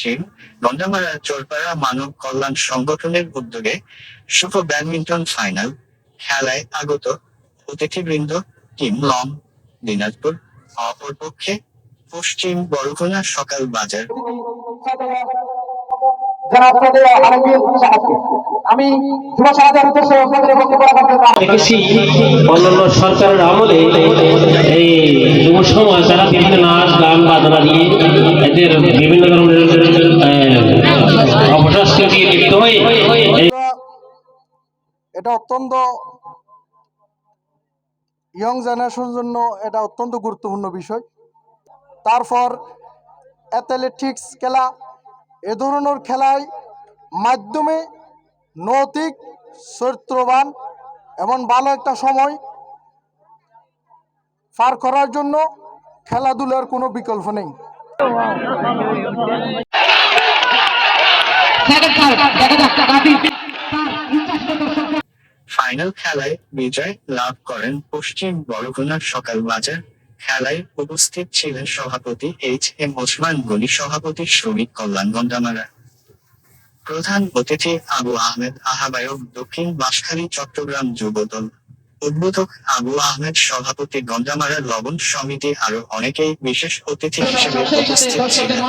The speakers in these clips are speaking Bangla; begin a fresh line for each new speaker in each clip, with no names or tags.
পশ্চিম গন্ডামারা চোরপাড়া মানব কল্যাণ সংগঠনের উদ্যোগে শুভ ব্যাডমিন্টন ফাইনাল খেলায় আগত অতিথিবৃন্দ টিম লং দিনাজপুর অপরপক্ষে পশ্চিম বরগুনা সকাল বাজার।
আমি যুব সমাজের উদ্দেশ্যে
দেখেছি অন্যান্য সরকারের আমলে এই যুব সমাজ তারা বিভিন্ন নাচ গান বাজনা দিয়ে এদের বিভিন্ন ধরনের অপশাস্ত্র দিয়ে লিপ্ত হয়ে
এটা অত্যন্ত ইয়ং জেনারেশনের জন্য এটা অত্যন্ত গুরুত্বপূর্ণ বিষয়। তারপর অ্যাথলেটিক্স খেলা, এ ধরনের খেলায় মাধ্যমে নৈতিক চরিত্রবান এবং ভালো একটা সময় পার করার জন্য খেলাধুলার কোনো বিকল্প নেই।
ফাইনাল খেলায় বিজয় লাভ করেন পশ্চিম বরগুনার সকাল বাজার। খেলায় উপস্থিত ছিলেন সভাপতি HM ওসমান গনি, সভাপতি শ্রমিক কল্যাণ গন্ডামারা, প্রধান অতিথি আবু আহমেদ, আহ্বায়ক দক্ষিণ বাঁশখালী চট্টগ্রাম যুবদল, উদ্বোধক আবু আহমেদ, সভাপতি গন্ডামারা লবণ সমিতি, আরো অনেকেই বিশেষ অতিথি হিসেবে উপস্থিত ছিলেন।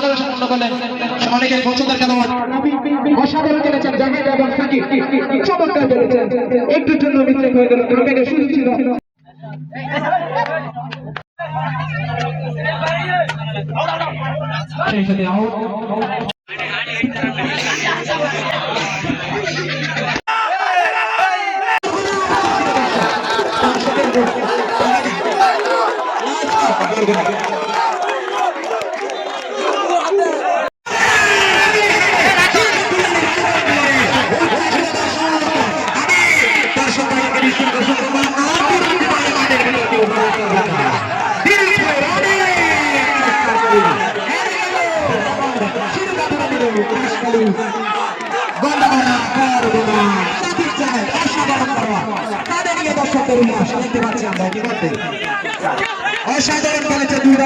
অসাধারণ খেলেছে দুই